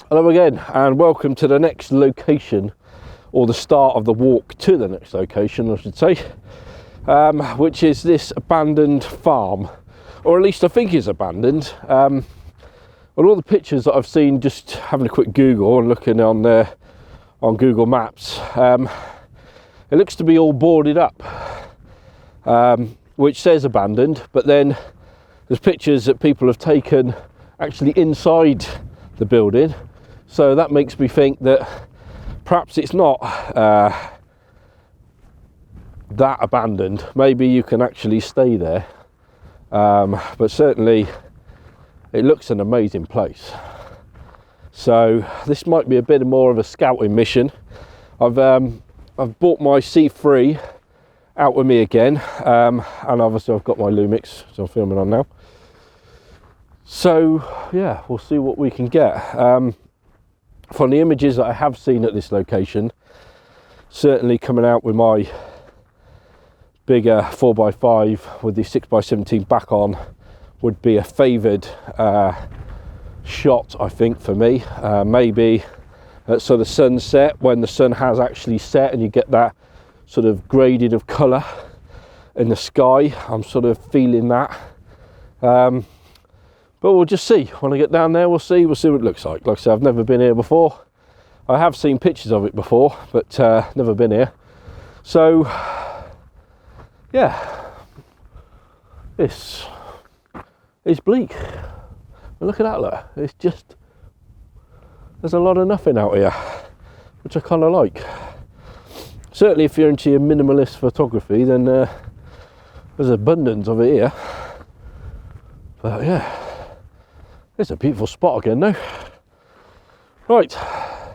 Hello again, and welcome to the next location, or the start of the walk to the next location, I should say, which is this abandoned farm, or at least I think it's abandoned. On all the pictures that I've seen, just having a quick Google and looking on Google Maps, it looks to be all boarded up, which says abandoned, but then there's pictures that people have taken actually inside the building. So that makes me think that perhaps it's not that abandoned. Maybe you can actually stay there, but certainly it looks an amazing place. So this might be a bit more of a scouting mission. I've bought my C3 out with me again, and obviously I've got my LUMIX, so I'm filming on now. So yeah, we'll see what we can get. From the images that I have seen at this location, certainly coming out with my bigger 4x5 with the 6x17 back on would be a favoured shot, I think, for me. Maybe at sort of sunset, when the sun has actually set and you get that sort of gradient of colour in the sky. I'm sort of feeling that. But we'll just see. When I get down there, we'll see what it looks like. Like I said, I've never been here before. I have seen pictures of it before, but never been here. So, yeah, this is bleak. But look at that, look. It's just, there's a lot of nothing out here, which I kind of like. Certainly if you're into your minimalist photography, then there's abundance of it here. But yeah. It's a beautiful spot again though. Right, I'm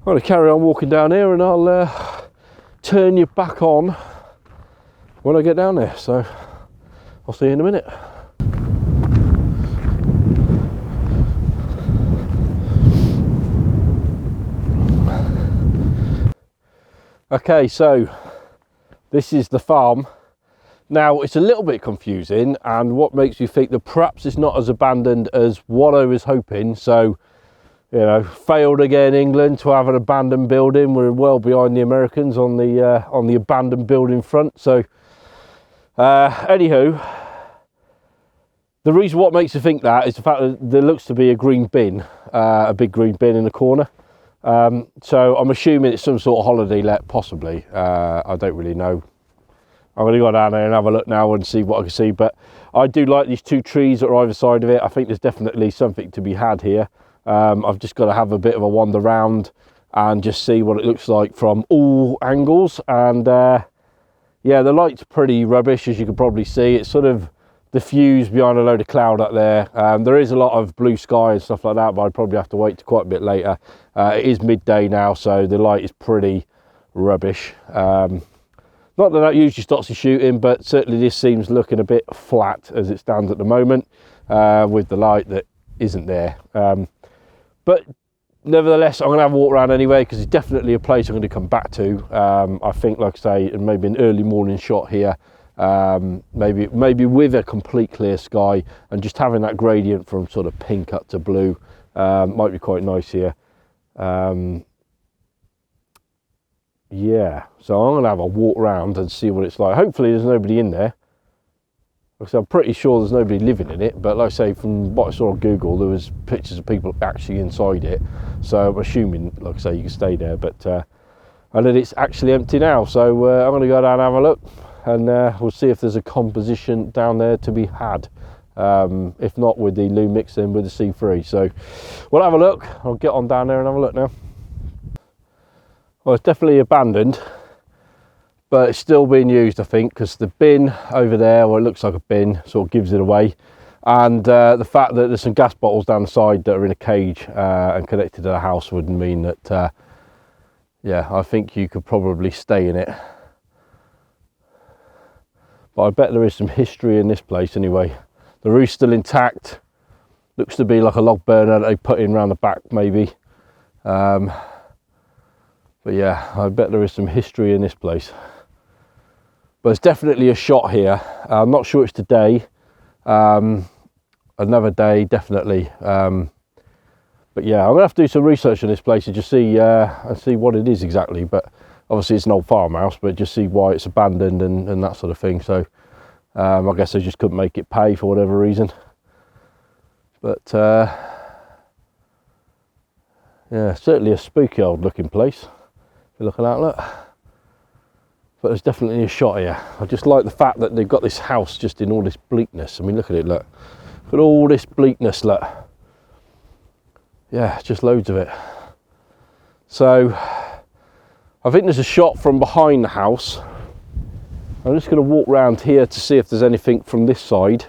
going to carry on walking down here and I'll turn you back on when I get down there. So I'll see you in a minute. Okay, so this is the farm. Now, it's a little bit confusing, and what makes you think that perhaps it's not as abandoned as what I was hoping. So, you know, failed again, England, to have an abandoned building. We're well behind the Americans on the abandoned building front. So, anywho, the reason what makes you think that is the fact that there looks to be a green bin, a big green bin in the corner. So I'm assuming it's some sort of holiday let, possibly. I don't really know. I'm going to go down there and have a look now and see what I can see, but I do like these two trees that are either side of it. I think there's definitely something to be had here. I've just got to have a bit of a wander around and just see what it looks like from all angles. And yeah, the light's pretty rubbish, as you can probably see. It's sort of diffused behind a load of cloud up there. There is a lot of blue sky and stuff like that, but I'd probably have to wait to quite a bit later. It is midday now, so the light is pretty rubbish. Not that usually stops you shooting, but certainly this seems looking a bit flat as it stands at the moment, with the light that isn't there. But nevertheless, I'm going to have a walk around anyway, because it's definitely a place I'm going to come back to. I think, like I say, maybe an early morning shot here, maybe with a complete clear sky, and just having that gradient from sort of pink up to blue might be quite nice here. Yeah, so I'm going to have a walk around and see what it's like. Hopefully there's nobody in there. So I'm pretty sure there's nobody living in it, but like I say, from what I saw on Google, there was pictures of people actually inside it. So I'm assuming, like I say, you can stay there, but and then it's actually empty now. So I'm going to go down and have a look, and we'll see if there's a composition down there to be had. If not with the LUMIX, then with the C3. So we'll have a look. I'll get on down there and have a look now. Well, it's definitely abandoned, but it's still being used, I think, because the bin over there, well, it looks like a bin, sort of gives it away. And the fact that there's some gas bottles down the side that are in a cage and connected to the house would mean that, yeah, I think you could probably stay in it. But I bet there is some history in this place anyway. The roof's still intact. Looks to be like a log burner that they put in around the back, maybe. But yeah, I bet there is some history in this place. But it's definitely a shot here. I'm not sure it's today. Another day, definitely. But yeah, I'm gonna have to do some research on this place and just see and see what it is exactly. But obviously it's an old farmhouse, but just see why it's abandoned and that sort of thing. So I guess they just couldn't make it pay for whatever reason. But yeah, certainly a spooky old looking place. If you're looking at, look. But there's definitely a shot here. I just like the fact that they've got this house just in all this bleakness. I mean, look at it, look. Look at all this bleakness, look. Yeah, just loads of it. So I think there's a shot from behind the house. I'm just going to walk around here to see if there's anything from this side.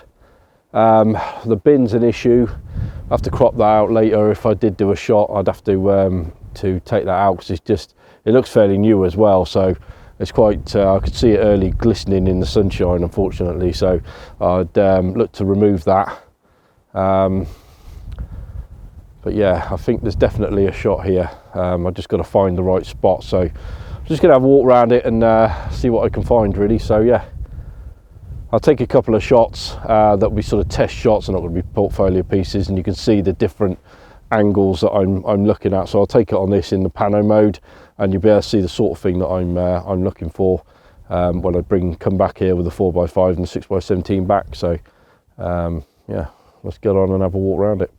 The bin's an issue. I have to crop that out later. If I did do a shot, I'd have to take that out because it looks fairly new as well. So it's quite, I could see it early glistening in the sunshine, unfortunately. So I'd look to remove that. But yeah, I think there's definitely a shot here. I've just got to find the right spot. So I'm just going to have a walk around it and see what I can find, really. So yeah, I'll take a couple of shots that'll be sort of test shots and not going to be portfolio pieces, and you can see the different angles that I'm looking at. So I'll take it on this in the pano mode, and you'll be able to see the sort of thing that I'm looking for when I come back here with the 4x5 and the 6x17 back. So yeah, let's get on and have a walk around it.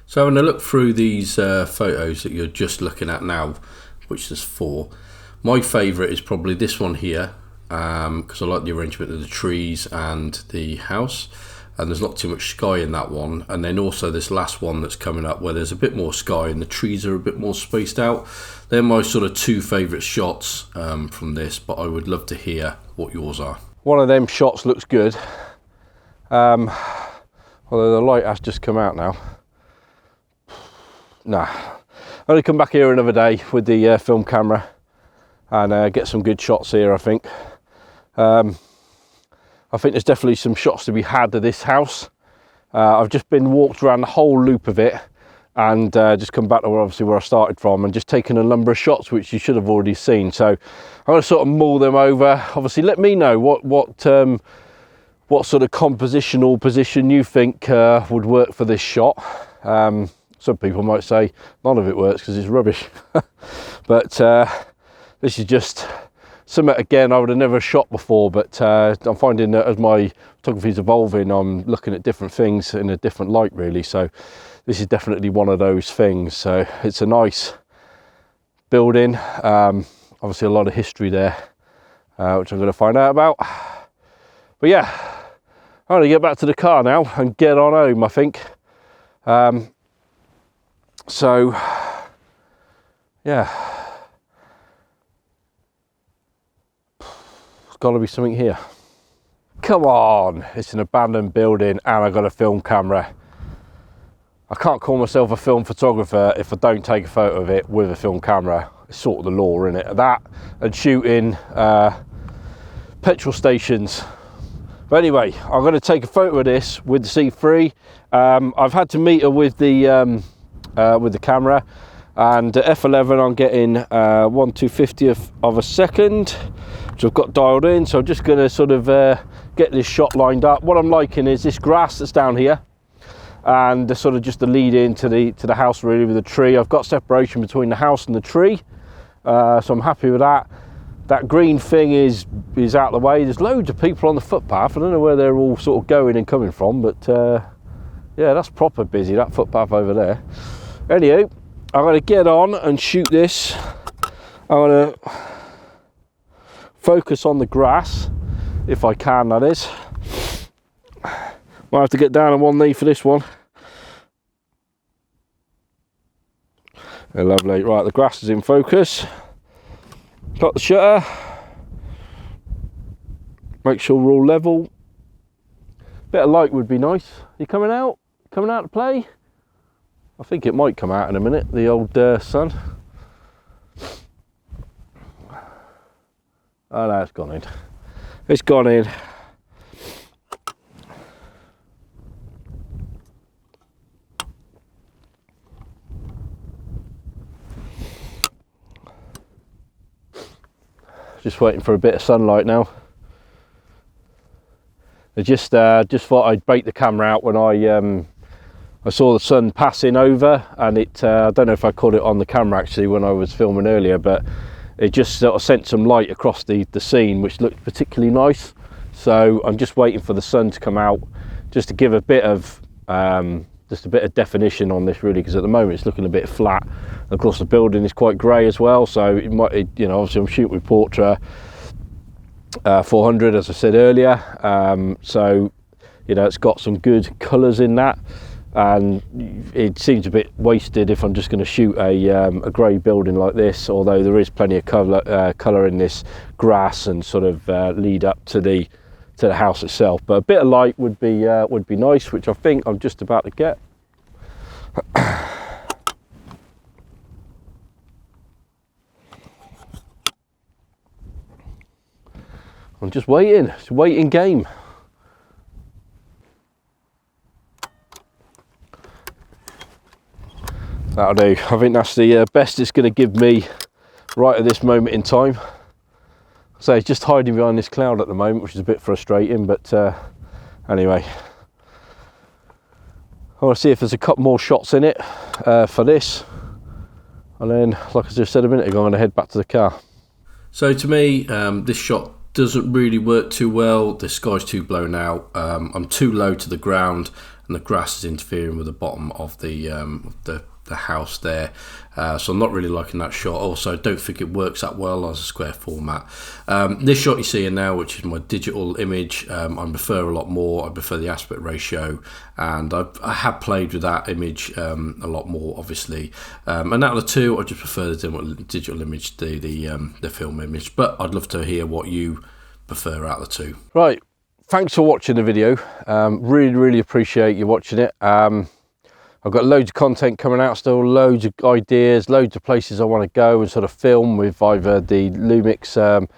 So having a look through these photos that you're just looking at now, which there's 4, my favourite is probably this one here, because I like the arrangement of the trees and the house, and there's not too much sky in that one. And then also this last one that's coming up where there's a bit more sky and the trees are a bit more spaced out. They're my sort of 2 favourite shots from this, but I would love to hear what yours are. One of them shots looks good, although the light has just come out now. Nah, I'm going to come back here another day with the film camera and get some good shots here, I think. I think there's definitely some shots to be had of this house. I've just been walked around the whole loop of it and just come back to where I started from and just taken a number of shots which you should have already seen. So I'm going to sort of mull them over. Obviously let me know what sort of compositional position you think would work for this shot. Some people might say none of it works because it's rubbish. But this is just something, again, I would have never shot before, but I'm finding that as my photography is evolving, I'm looking at different things in a different light, really. So this is definitely one of those things. So it's a nice building. Obviously a lot of history there, which I'm going to find out about. But yeah, I'm going to get back to the car now and get on home, I think. So yeah, there's got to be something here. Come on, it's an abandoned building and I've got a film camera. I can't call myself a film photographer if I don't take a photo of it with a film camera. It's sort of the law, isn't it? That and shooting petrol stations. But anyway, I'm going to take a photo of this with the C3. I've had to meter with the camera, and at f11 I'm getting 1/250th of a second, which I've got dialed in. So I'm just going to sort of get this shot lined up. What I'm liking is this grass that's down here, and the sort of just the lead into the house, really, with the tree. I've got separation between the house and the tree, so I'm happy with that. That green thing is out of the way. There's loads of people on the footpath. I don't know where they're all sort of going and coming from, but yeah, that's proper busy, that footpath over there. Anyway, I'm going to get on and shoot this. I'm going to focus on the grass, if I can, that is. Might have to get down on one knee for this one. Lovely. Right, the grass is in focus. Got the shutter. Make sure we're all level. Bit of light would be nice. You coming out? Coming out to play? I think it might come out in a minute, the old sun. Oh no, it's gone in. It's gone in. Just waiting for a bit of sunlight now. I just thought I'd break the camera out when I I saw the sun passing over, and I don't know if I caught it on the camera actually when I was filming earlier, but it just sort of sent some light across the scene, which looked particularly nice. So I'm just waiting for the sun to come out, just to give a bit of definition on this, really, because at the moment it's looking a bit flat. Of course, the building is quite grey as well, so you know, obviously I'm shooting with Portra 400, as I said earlier. So you know, it's got some good colours in that, and it seems a bit wasted if I'm just going to shoot a grey building like this, although there is plenty of colour in this grass and sort of lead up to the house itself. But a bit of light would be nice, which I think I'm just about to get. I'm just waiting. It's a waiting game. That'll do. I think that's the best it's going to give me right at this moment in time. So it's just hiding behind this cloud at the moment, which is a bit frustrating, but anyway. I want to see if there's a couple more shots in it for this. And then, like I just said a minute ago, I'm going to head back to the car. So to me, this shot doesn't really work too well. The sky's too blown out. I'm too low to the ground, and the grass is interfering with the bottom of the house there, so I'm not really liking that shot. Also, I don't think it works that well as a square format. This shot you're seeing now, which is my digital image, I prefer a lot more. I prefer the aspect ratio, and I have played with that image a lot more, obviously. And out of the two, I just prefer the digital image to the film image. But I'd love to hear what you prefer out of the two. Right, thanks for watching the video. Really appreciate you watching it. I've got loads of content coming out still, loads of ideas, loads of places I want to go and sort of film with either the LUMIX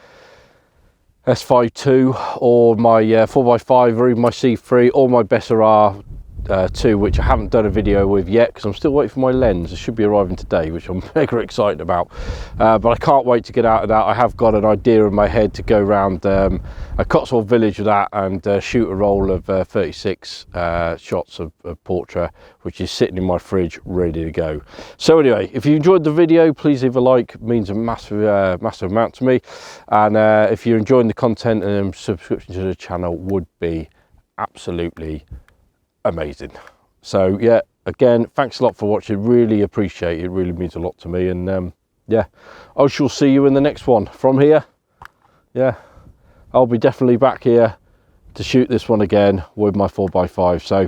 S5ii or my 4x5 or even my C3 or my Bessar R2, which I haven't done a video with yet because I'm still waiting for my lens. It should be arriving today, which I'm mega excited about. But I can't wait to get out of that. I have got an idea in my head to go around a Cotswold village with that and shoot a roll of 36 shots of Portra, which is sitting in my fridge ready to go. So anyway, if you enjoyed the video, please leave a like. It means a massive amount to me. And if you're enjoying the content, and subscription to the channel would be absolutely amazing. So yeah, again, thanks a lot for watching. Really appreciate it. It really means a lot to me. And yeah, I shall see you in the next one. From here, yeah, I'll be definitely back here to shoot this one again with my 4x5. So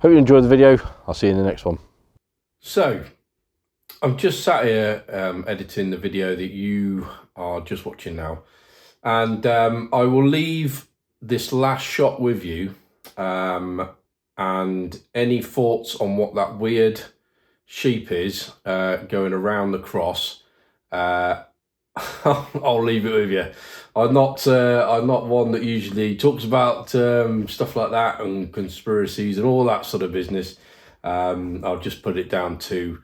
hope you enjoyed the video. I'll see you in the next one. So I'm just sat here editing the video that you are just watching now, and I will leave this last shot with you, and any thoughts on what that weird sheep is going around the cross, I'll leave it with you. I'm not one that usually talks about stuff like that and conspiracies and all that sort of business. I'll just put it down to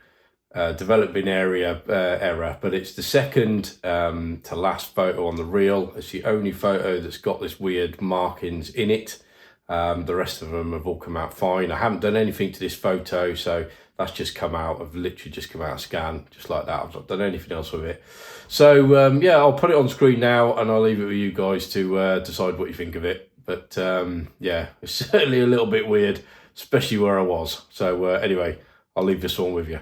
developing area error, but it's the second to last photo on the reel. It's the only photo that's got this weird markings in it. The rest of them have all come out fine. I haven't done anything to this photo, so that's just come out. I've literally just come out of scan, just like that. I've not done anything else with it. So yeah, I'll put it on screen now, and I'll leave it with you guys to decide what you think of it. But yeah, it's certainly a little bit weird, especially where I was. So anyway, I'll leave this one with you.